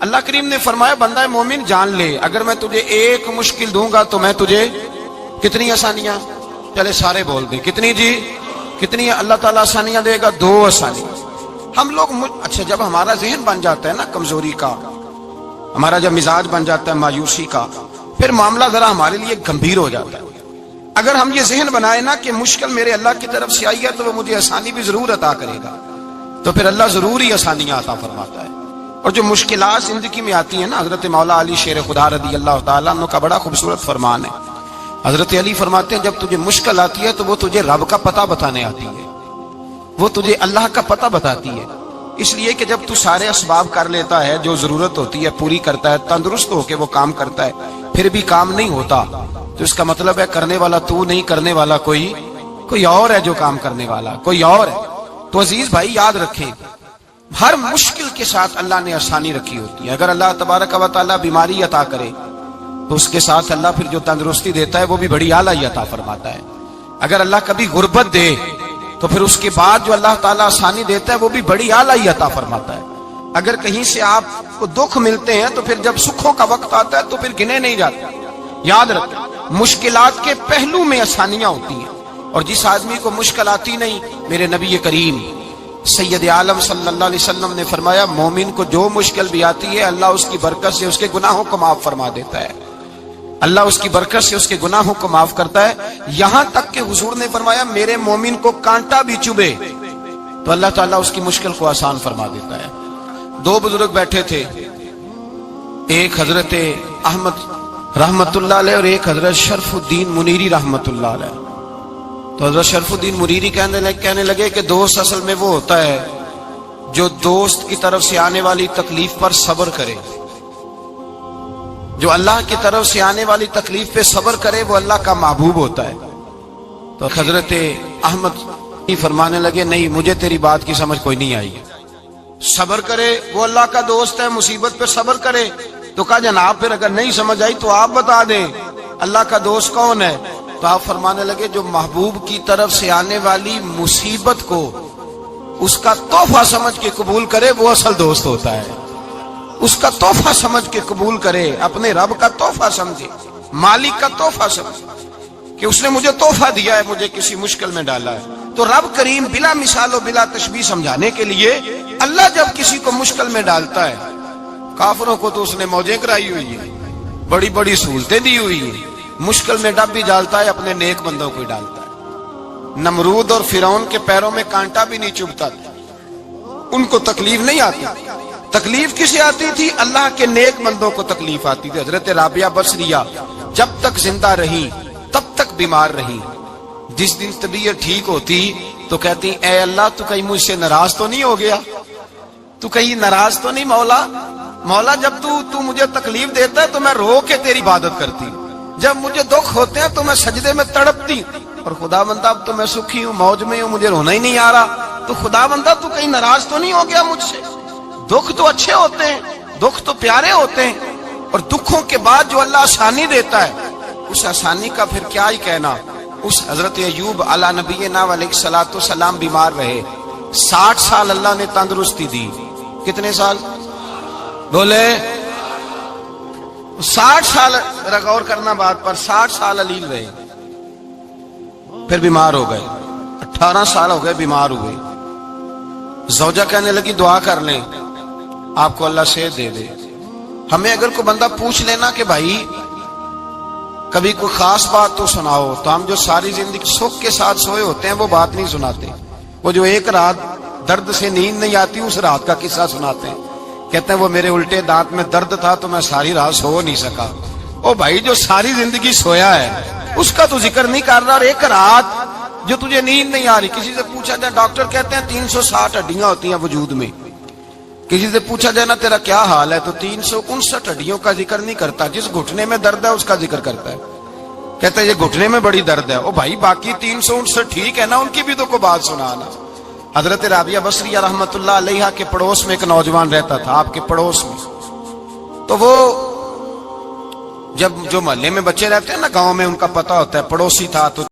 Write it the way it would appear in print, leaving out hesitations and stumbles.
اللہ کریم نے فرمایا بندہ مومن جان لے اگر میں تجھے ایک مشکل دوں گا تو میں تجھے کتنی آسانیاں، چلے سارے بول دیں کتنی جی، کتنی اللہ تعالیٰ آسانیاں دے گا؟ 2 آسانیاں۔ ہم لوگ اچھا جب ہمارا ذہن بن جاتا ہے نا کمزوری کا، ہمارا جب مزاج بن جاتا ہے مایوسی کا، پھر معاملہ ذرا ہمارے لیے گمبھیر ہو جاتا ہے۔ اگر ہم یہ ذہن بنائے نا کہ مشکل میرے اللہ کی طرف سے آئی ہے تو وہ مجھے آسانی بھی ضرور عطا کرے گا، تو پھر اللہ ضرور ہی آسانیاں عطا فرماتا ہے۔ اور جو مشکلات زندگی میں آتی ہیں نا، حضرت مولا علی شیر خدا رضی اللہ تعالیٰ عنہ کا بڑا خوبصورت فرمان ہے۔ حضرت علی فرماتے ہیں جب تجھے مشکل آتی ہے تو وہ تجھے رب کا پتہ بتانے آتی ہے، وہ تجھے اللہ کا پتہ بتاتی ہے، اس لیے کہ جب تو سارے اسباب کر لیتا ہے، جو ضرورت ہوتی ہے پوری کرتا ہے، تندرست ہو کے وہ کام کرتا ہے، پھر بھی کام نہیں ہوتا، تو اس کا مطلب ہے کرنے والا تو نہیں، کرنے والا کوئی اور ہے جو کام کرنے والا، کوئی اور ہے۔ تو عزیز بھائی یاد رکھیں، ہر مشکل کے ساتھ اللہ نے آسانی رکھی ہوتی ہے۔ اگر اللہ تبارک و تعالیٰ بیماری عطا کرے تو اس کے ساتھ اللہ پھر جو تندرستی دیتا ہے وہ بھی بڑی اعلیٰ عطا فرماتا ہے۔ اگر اللہ کبھی غربت دے تو پھر اس کے بعد جو اللہ تعالیٰ آسانی دیتا ہے وہ بھی بڑی اعلیٰ عطا فرماتا ہے۔ اگر کہیں سے آپ کو دکھ ملتے ہیں تو پھر جب سکھوں کا وقت آتا ہے تو پھر گنے نہیں جاتے۔ یاد رکھیں مشکلات کے پہلو میں آسانیاں ہوتی ہیں، اور جس آدمی کو مشکل آتی نہیں، میرے نبی کریم سید عالم صلی اللہ علیہ وسلم نے فرمایا مومن کو جو مشکل بھی آتی ہے اللہ اس کی برکت سے اس کے گناہوں کو معاف فرما دیتا ہے، اللہ اس کی برکت سے اس کے گناہوں کو معاف کرتا ہے، یہاں تک کہ حضور نے فرمایا میرے مومن کو کانٹا بھی چبھے تو اللہ تعالیٰ اس کی مشکل کو آسان فرما دیتا ہے۔ 2 بزرگ بیٹھے تھے، ایک حضرت احمد رحمت اللہ علیہ اور ایک حضرت شرف الدین منیری رحمت اللہ علیہ۔ تو حضرت شرف الدین منیری کہنے لگے کہ دوست اصل میں وہ ہوتا ہے جو دوست کی طرف سے آنے والی تکلیف پر صبر کرے، جو اللہ کی طرف سے آنے والی تکلیف پہ صبر کرے وہ اللہ کا محبوب ہوتا ہے۔ تو حضرت احمد فرمانے لگے نہیں مجھے تیری بات کی سمجھ کوئی نہیں آئی، صبر کرے وہ اللہ کا دوست ہے، مصیبت پہ صبر کرے۔ تو کہا جناب پھر اگر نہیں سمجھ آئی تو آپ بتا دیں اللہ کا دوست کون ہے؟ تو آپ فرمانے لگے جو محبوب کی طرف سے آنے والی مصیبت کو اس کا تحفہ سمجھ کے قبول کرے وہ اصل دوست ہوتا ہے، اس کا تحفہ سمجھ کے قبول کرے، اپنے رب کا تحفہ سمجھے، مالک کا تحفہ سمجھے کہ اس نے مجھے تحفہ دیا ہے، مجھے کسی مشکل میں ڈالا ہے۔ تو رب کریم بلا مثال و بلا تشبیہ سمجھانے کے لیے اللہ جب کسی کو مشکل میں ڈالتا ہے، کافروں کو تو اس نے موجیں کرائی ہوئی ہے، بڑی بڑی سہولتیں دی ہوئی ہیں، مشکل میں ڈب بھی ڈالتا ہے، اپنے نیک بندوں کو ہی ڈالتا ہے۔ نمرود اور فرعون کے پیروں میں کانٹا بھی نہیں چبھتا تھا، ان کو تکلیف نہیں آتی، تکلیف کسے آتی تھی؟ اللہ کے نیک بندوں کو تکلیف آتی تھی۔ حضرت رابعہ بصریہ جب تک زندہ رہی تب تک بیمار رہی، جس دن طبیعت ٹھیک ہوتی تو کہتی اے اللہ تو کہیں مجھ سے ناراض تو نہیں ہو گیا، تو کہیں ناراض تو نہیں مولا جب تو مجھے تکلیف دیتا ہے تو میں رو کے تیری عبادت کرتی، جب مجھے دکھ ہوتے ہیں تو میں سجدے میں تڑپتی، اور خدا بندہ اب تو میں سکھی ہوں، موج میں ہوں، مجھے رونا ہی نہیں آ رہا، تو خدا بندہ تو کہیں ناراض تو نہیں ہو گیا مجھ سے؟ دکھ تو اچھے ہوتے ہیں، دکھ تو پیارے ہوتے ہیں، اور دکھوں کے بعد جو اللہ آسانی دیتا ہے اس آسانی کا پھر کیا ہی کہنا۔ اس حضرت ایوب علی نبینا علیہ الصلوۃ والسلام بیمار رہے، 60 سال اللہ نے تندرستی دی، کتنے سال بولے؟ 60 سال، غور کرنا بات پر، 60 سال علیل رہے، پھر بیمار ہو گئے، 18 سال ہو گئے بیمار ہوئے۔ زوجہ کہنے لگی دعا کر لیں آپ کو اللہ صحت دے دے۔ ہمیں اگر کوئی بندہ پوچھ لینا کہ بھائی کبھی کوئی خاص بات تو سناؤ، تو ہم جو ساری زندگی سکھ کے ساتھ سوئے ہوتے ہیں وہ بات نہیں سناتے، وہ جو ایک رات درد سے نیند نہیں آتی اس رات کا قصہ سناتے ہیں، کہتے ہیں وہ میرے الٹے دانت میں درد تھا تو میں ساری رات سو نہیں سکا۔ او بھائی جو ساری زندگی سویا ہے اس کا تو ذکر نہیں کر رہا، اور ایک رات جو تجھے نیند نہیں آ رہی، کسی سے پوچھا جائے، ڈاکٹر کہتے ہیں 360 ہڈیاں ہوتی ہیں وجود میں، کسی سے پوچھا جائے نا تیرا کیا حال ہے تو 359 ہڈیوں کا ذکر نہیں کرتا، جس گھٹنے میں درد ہے اس کا ذکر کرتا ہے، کہتا ہے یہ گھٹنے میں بڑی درد ہے۔ او بھائی باقی 359 ٹھیک ہے نا، ان کی بھی تو کوئی بات سنانا۔ حضرت رابعہ بصریہ رحمت اللہ علیہ کے پڑوس میں ایک نوجوان رہتا تھا، آپ کے پڑوس میں، تو وہ جب جو محلے میں بچے رہتے ہیں نا گاؤں میں ان کا پتہ ہوتا ہے، پڑوسی تھا تو